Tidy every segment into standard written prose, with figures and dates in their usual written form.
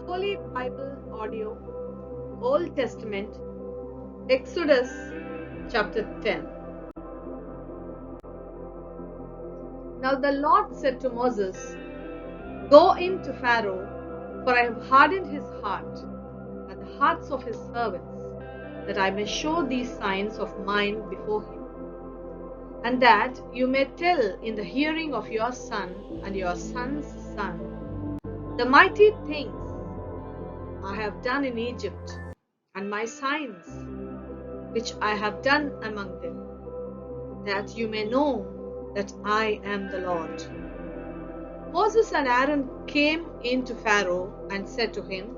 Holy Bible Audio, Old Testament, Exodus chapter 10. Now the Lord said to Moses, Go in to Pharaoh, for I have hardened his heart and the hearts of his servants, that I may show these signs of mine before him, and that you may tell in the hearing of your son and your son's son the mighty things I have done in Egypt, and my signs which I have done among them, that you may know that I am the Lord. Moses and Aaron came in to Pharaoh and said to him,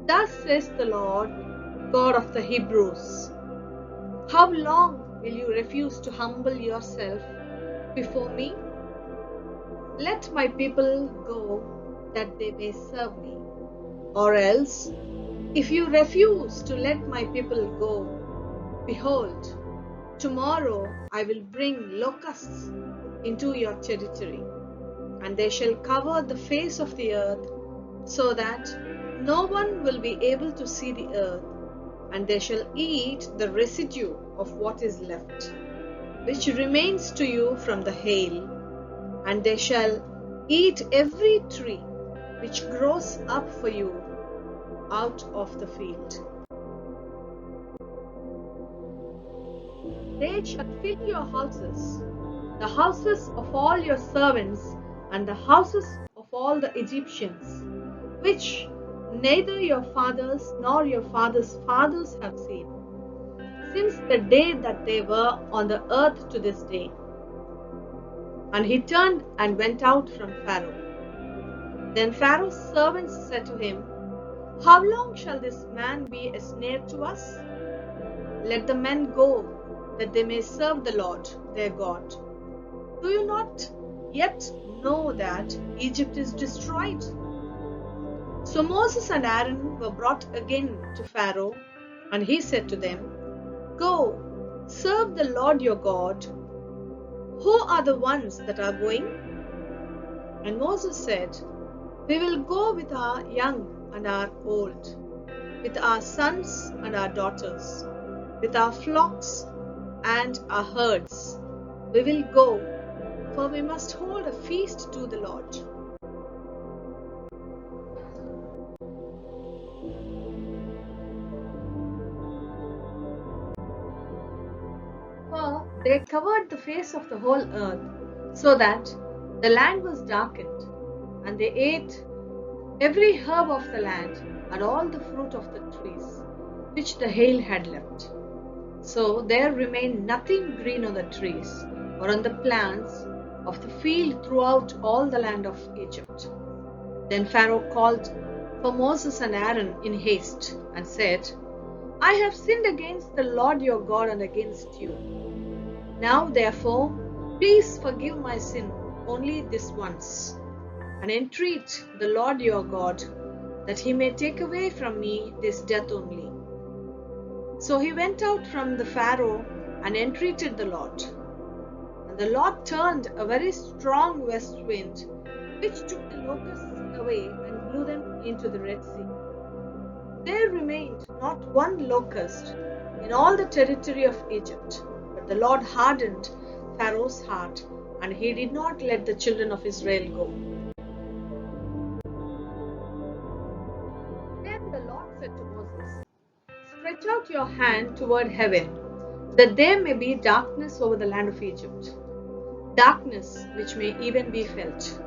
Thus says the Lord, God of the Hebrews, How long will you refuse to humble yourself before me? Let my people go, that they may serve me. Or else, if you refuse to let my people go, behold, tomorrow I will bring locusts into your territory, and they shall cover the face of the earth, so that no one will be able to see the earth, and they shall eat the residue of what is left, which remains to you from the hail, and they shall eat every tree which grows up for you out of the field. They shall fill your houses, the houses of all your servants, and the houses of all the Egyptians, which neither your fathers nor your fathers' fathers have seen, since the day that they were on the earth to this day. And he turned and went out from Pharaoh. Then Pharaoh's servants said to him, How long shall this man be a snare to us? Let the men go, that they may serve the Lord their God. Do you not yet know that Egypt is destroyed? So Moses and Aaron were brought again to Pharaoh, and he said to them, Go, serve the Lord your God. Who are the ones that are going? And Moses said, We will go with our young and our old, with our sons and our daughters, with our flocks and our herds. We will go, for we must hold a feast to the Lord. For they covered the face of the whole earth, so that the land was darkened, and they ate every herb of the land and all the fruit of the trees which the hail had left. So there remained nothing green on the trees or on the plants of the field throughout all the land of Egypt. Then Pharaoh called for Moses and Aaron in haste and said, I have sinned against the Lord your God and against you. Now therefore, please forgive my sin only this once, and entreat the Lord your God that he may take away from me this death only. So he went out from the Pharaoh and entreated the Lord. And the Lord turned a very strong west wind, which took the locusts away and blew them into the Red Sea. There remained not one locust in all the territory of Egypt, but the Lord hardened Pharaoh's heart, and he did not let the children of Israel go. Then the Lord said to Moses, Stretch out your hand toward heaven, that there may be darkness over the land of Egypt, darkness which may even be felt.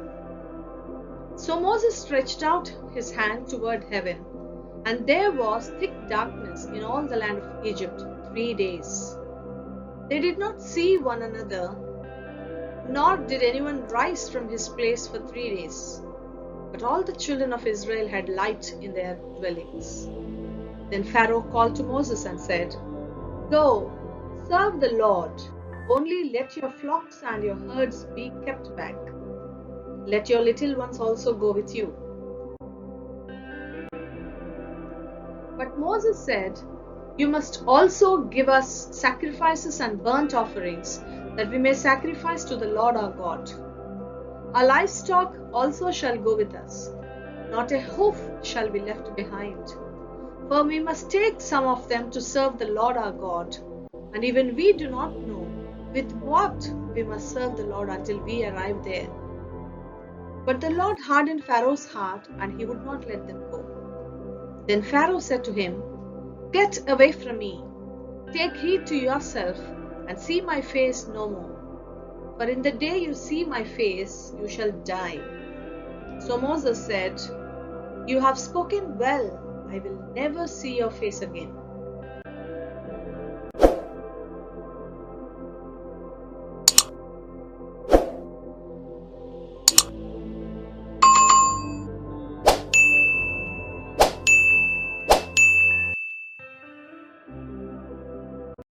So Moses stretched out his hand toward heaven, and there was thick darkness in all the land of Egypt 3 days. They did not see one another, nor did anyone rise from his place for 3 days. But all the children of Israel had light in their dwellings. Then Pharaoh called to Moses and said, Go, serve the Lord, only let your flocks and your herds be kept back. Let your little ones also go with you. But Moses said, You must also give us sacrifices and burnt offerings, that we may sacrifice to the Lord our God. Our livestock also shall go with us. not a hoof shall be left behind. For we must take some of them to serve the Lord our God, and even we do not know with what we must serve the Lord until we arrive there. But the Lord hardened Pharaoh's heart, and he would not let them go. Then Pharaoh said to him, Get away from me, take heed to yourself, and see my face no more. For in the day you see my face, you shall die. So Moses said, You have spoken well, I will never see your face again.